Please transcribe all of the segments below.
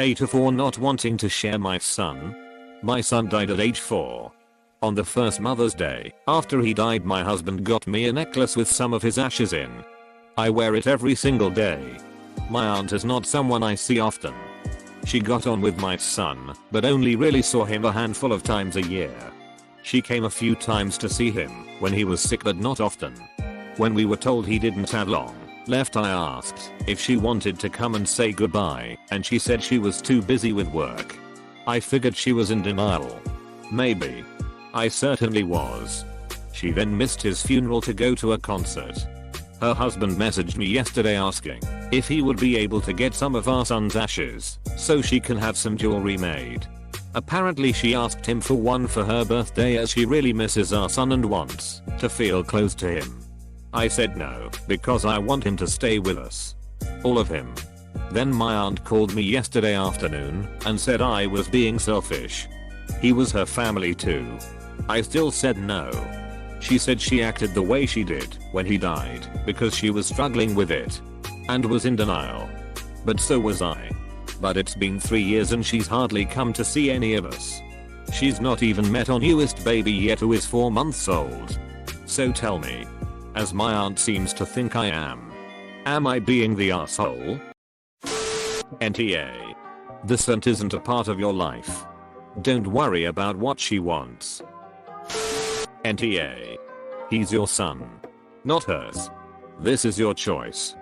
AITA for not wanting to share my son. My son died at age 4. On the first Mother's Day, after he died, my husband got me a necklace with some of his ashes in. I wear it every single day. My aunt is not someone I see often. She got on with my son, but only really saw him a handful of times a year. She came a few times to see him when he was sick, but not often. When we were told he didn't have long left, I asked if she wanted to come and say goodbye, and she said she was too busy with work. I figured she was in denial. Maybe. I certainly was. She then missed his funeral to go to a concert. Her husband messaged me yesterday asking if he would be able to get some of our son's ashes so she can have some jewelry made. Apparently she asked him for one for her birthday, as she really misses our son and wants to feel close to him. I said no, because I want him to stay with us. All of him. Then my aunt called me yesterday afternoon and said I was being selfish. He was her family too. I still said no. She said she acted the way she did when he died because she was struggling with it and was in denial. But so was I. But it's been 3 years and she's hardly come to see any of us. She's not even met our newest baby yet, who is 4 months old. So tell me, as my aunt seems to think I am I being the asshole? NTA. This aunt isn't a part of your life. Don't worry about what she wants. NTA. He's your son, not hers. This is your choice.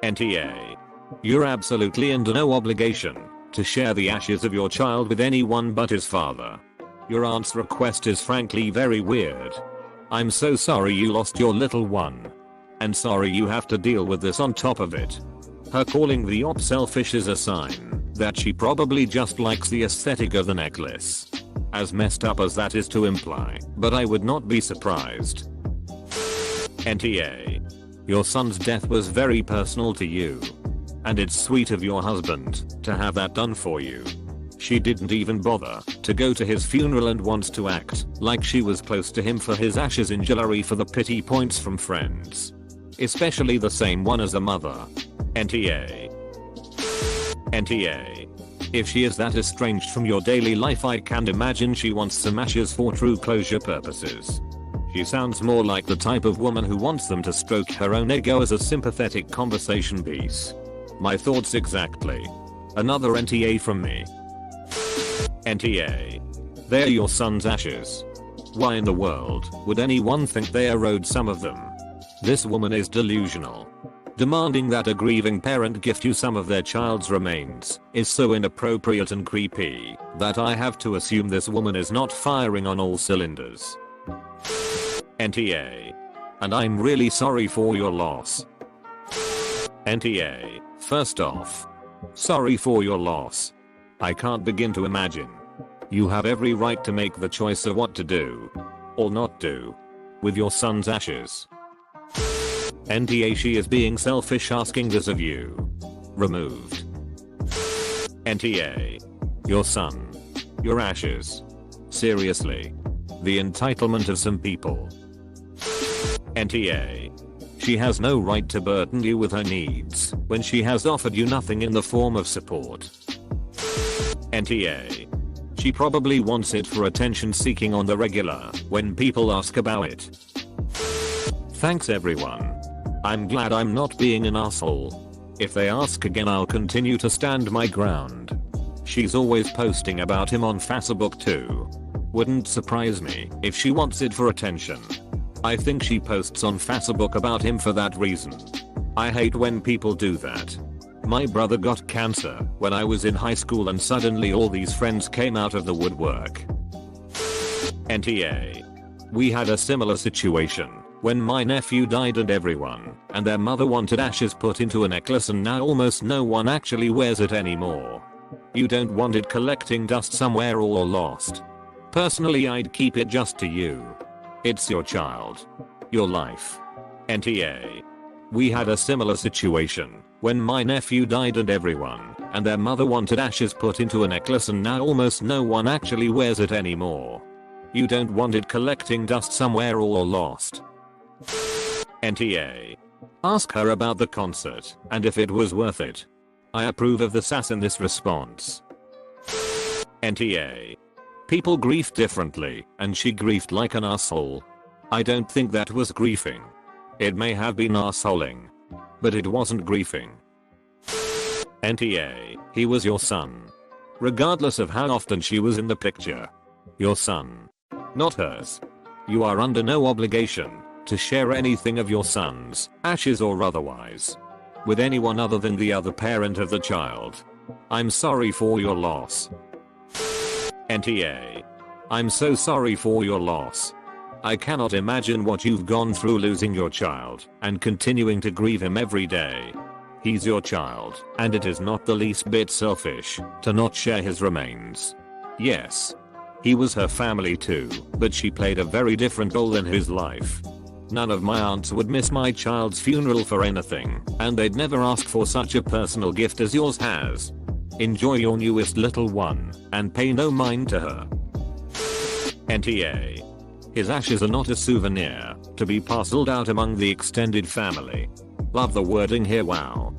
NTA. You're absolutely under no obligation to share the ashes of your child with anyone but his father. Your aunt's request is frankly very weird. I'm so sorry you lost your little one. And sorry you have to deal with this on top of it. Her calling the op selfish is a sign that she probably just likes the aesthetic of the necklace. As messed up as that is to imply, but I would not be surprised. NTA. Your son's death was very personal to you. And it's sweet of your husband to have that done for you. She didn't even bother to go to his funeral and wants to act like she was close to him for his ashes in jewelry for the pity points from friends. Especially the same one as the mother. NTA. NTA. If she is that estranged from your daily life, I can imagine she wants some ashes for true closure purposes. She sounds more like the type of woman who wants them to stroke her own ego as a sympathetic conversation piece. My thoughts exactly. Another NTA from me. NTA. They're your son's ashes. Why in the world would anyone think they are owed some of them? This woman is delusional. Demanding that a grieving parent gift you some of their child's remains is so inappropriate and creepy that I have to assume this woman is not firing on all cylinders. NTA. And I'm really sorry for your loss. NTA. First off, sorry for your loss. I can't begin to imagine. You have every right to make the choice of what to do or not do with your son's ashes. NTA. She is being selfish asking this of you. Removed. NTA. Your son. Your ashes. Seriously. The entitlement of some people. NTA. She has no right to burden you with her needs when she has offered you nothing in the form of support. NTA. She probably wants it for attention seeking on the regular when people ask about it. Thanks everyone. I'm glad I'm not being an asshole. If they ask again, I'll continue to stand my ground. She's always posting about him on Facebook too. Wouldn't surprise me if she wants it for attention. I think she posts on Facebook about him for that reason. I hate when people do that. My brother got cancer when I was in high school, and suddenly all these friends came out of the woodwork. NTA. We had a similar situation when my nephew died, and everyone and their mother wanted ashes put into a necklace, and now almost no one actually wears it anymore. You don't want it collecting dust somewhere or lost. Personally, I'd keep it just to you. It's your child. Your life. NTA. We had a similar situation when my nephew died, and everyone and their mother wanted ashes put into a necklace, and now almost no one actually wears it anymore. You don't want it collecting dust somewhere or lost. NTA. Ask her about the concert and if it was worth it. I approve of the sass in this response. NTA. People grief differently, and she griefed like an asshole. I don't think that was griefing. It may have been assholing, but it wasn't griefing. NTA. He was your son. Regardless of how often she was in the picture. Your son. Not hers. You are under no obligation to share anything of your son's ashes or otherwise with anyone other than the other parent of the child. I'm sorry for your loss. NTA. I'm so sorry for your loss. I cannot imagine what you've gone through losing your child and continuing to grieve him every day. He's your child, and it is not the least bit selfish to not share his remains. Yes, he was her family too, but she played a very different role in his life. None of my aunts would miss my child's funeral for anything, and they'd never ask for such a personal gift as yours has. Enjoy your newest little one, and pay no mind to her. NTA. His ashes are not a souvenir to be parceled out among the extended family. Love the wording here, wow.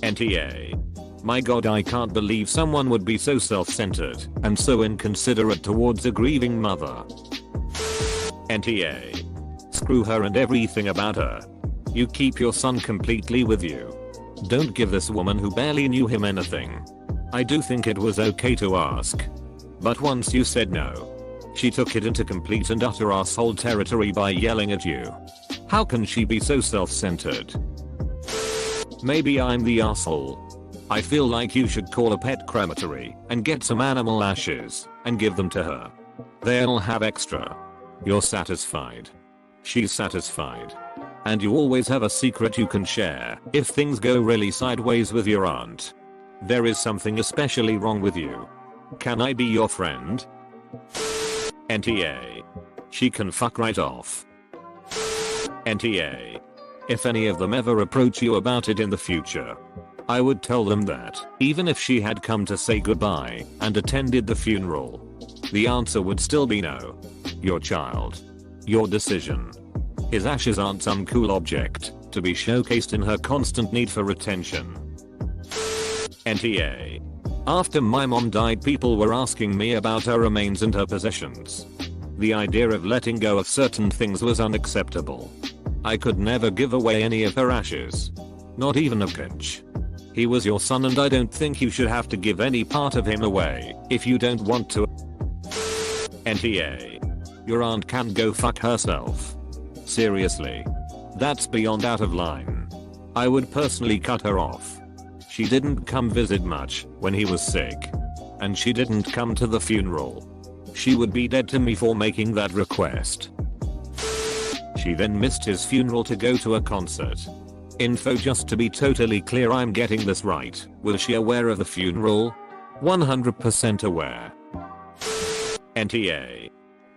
NTA. My god, I can't believe someone would be so self-centered and so inconsiderate towards a grieving mother. NTA. Screw her and everything about her. You keep your son completely with you. Don't give this woman who barely knew him anything. I do think it was okay to ask. But once you said no, she took it into complete and utter asshole territory by yelling at you. How can she be so self-centered? Maybe I'm the asshole. I feel like you should call a pet crematory and get some animal ashes and give them to her. They'll have extra. You're satisfied. She's satisfied. And you always have a secret you can share if things go really sideways with your aunt. There is something especially wrong with you. Can I be your friend? NTA. She can fuck right off. NTA. If any of them ever approach you about it in the future, I would tell them that, even if she had come to say goodbye and attended the funeral, the answer would still be no. Your child. Your decision. His ashes aren't some cool object to be showcased in her constant need for attention. NTA. After my mom died, people were asking me about her remains and her possessions. The idea of letting go of certain things was unacceptable. I could never give away any of her ashes. Not even a pinch. He was your son, and I don't think you should have to give any part of him away if you don't want to. NTA. Your aunt can go fuck herself. Seriously. That's beyond out of line. I would personally cut her off. She didn't come visit much when he was sick. And she didn't come to the funeral. She would be dead to me for making that request. She then missed his funeral to go to a concert. Info, just to be totally clear, I'm getting this right. Was she aware of the funeral? 100% aware. NTA.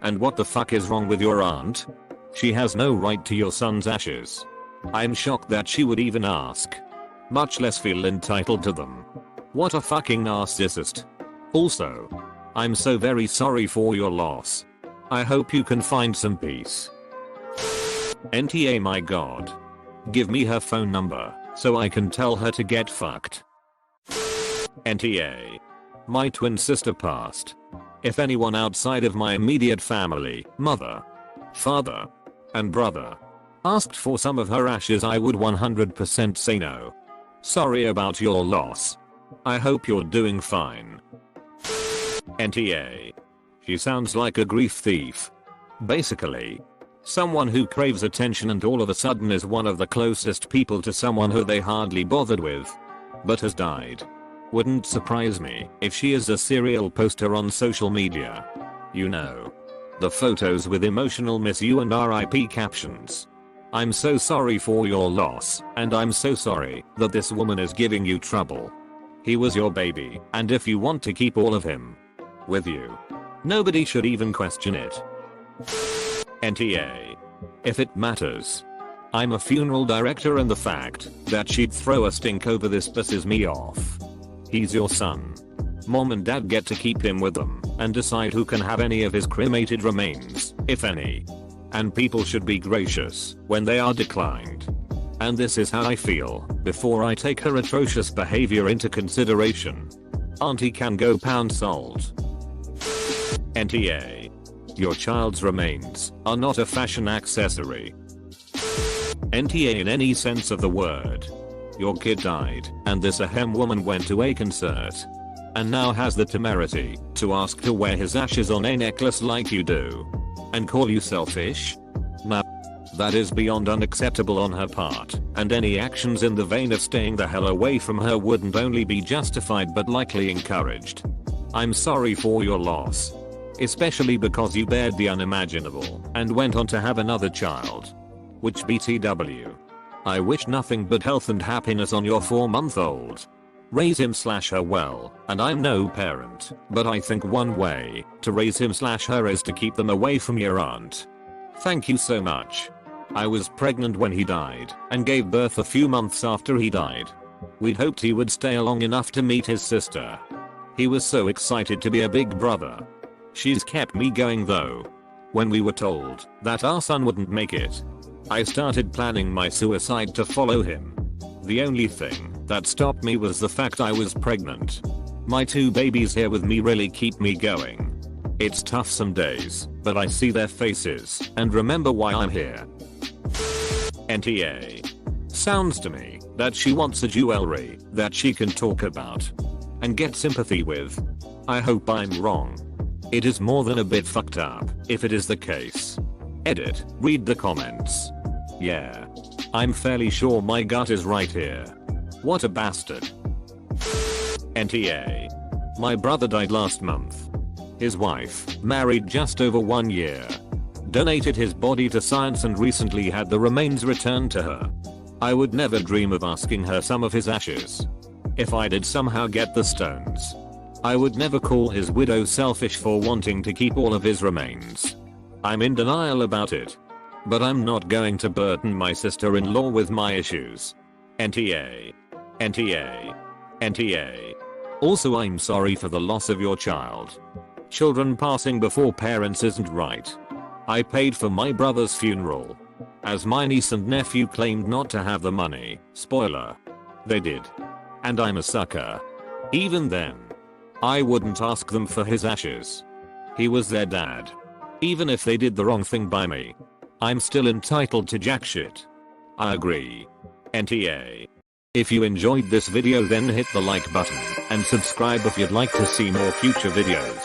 And what the fuck is wrong with your aunt? She has no right to your son's ashes. I'm shocked that she would even ask. Much less feel entitled to them. What a fucking narcissist. Also, I'm so very sorry for your loss. I hope you can find some peace. NTA, my god. Give me her phone number so I can tell her to get fucked. NTA. My twin sister passed. If anyone outside of my immediate family, mother, father, and brother, asked for some of her ashes, I would 100% say no. Sorry about your loss. I hope you're doing fine. NTA. She sounds like a grief thief. Basically, someone who craves attention and all of a sudden is one of the closest people to someone who they hardly bothered with, but has died. Wouldn't surprise me if she is a serial poster on social media. You know, the photos with emotional miss you and RIP captions. I'm so sorry for your loss, and I'm so sorry that this woman is giving you trouble. He was your baby, and if you want to keep all of him with you, nobody should even question it. NTA. If it matters, I'm a funeral director, and the fact that she'd throw a stink over this pisses me off. He's your son. Mom and dad get to keep him with them and decide who can have any of his cremated remains, if any. And people should be gracious when they are declined. And this is how I feel before I take her atrocious behavior into consideration. Auntie can go pound salt. NTA. Your child's remains are not a fashion accessory. NTA in any sense of the word. Your kid died, and this ahem woman went to a concert. And now has the temerity to ask to wear his ashes on a necklace like you do. And call you selfish? Nah. That is beyond unacceptable on her part, and any actions in the vein of staying the hell away from her wouldn't only be justified but likely encouraged. I'm sorry for your loss. Especially because you bared the unimaginable and went on to have another child. Which BTW. I wish nothing but health and happiness on your 4-month-old. Raise him/her well, and I'm no parent, but I think one way to raise him/her is to keep them away from your aunt. Thank you so much. I was pregnant when he died and gave birth a few months after he died. We'd hoped he would stay long enough to meet his sister. He was so excited to be a big brother. She's kept me going though. When we were told that our son wouldn't make it, I started planning my suicide to follow him. The only thing that stopped me was the fact I was pregnant. My 2 babies here with me really keep me going. It's tough some days, but I see their faces and remember why I'm here. NTA. Sounds to me that she wants a jewelry that she can talk about and get sympathy with. I hope I'm wrong. It is more than a bit fucked up if it is the case. Edit. Read the comments. Yeah. I'm fairly sure my gut is right here. What a bastard. NTA. My brother died last month. His wife, married just over 1 year, donated his body to science and recently had the remains returned to her. I would never dream of asking her some of his ashes. If I did somehow get the stones, I would never call his widow selfish for wanting to keep all of his remains. I'm in denial about it. But I'm not going to burden my sister-in-law with my issues. NTA. NTA. NTA. Also, I'm sorry for the loss of your child. Children passing before parents isn't right. I paid for my brother's funeral, as my niece and nephew claimed not to have the money. Spoiler. They did. And I'm a sucker. Even then, I wouldn't ask them for his ashes. He was their dad. Even if they did the wrong thing by me, I'm still entitled to jack shit. I agree. NTA. If you enjoyed this video, then hit the like button and subscribe if you'd like to see more future videos.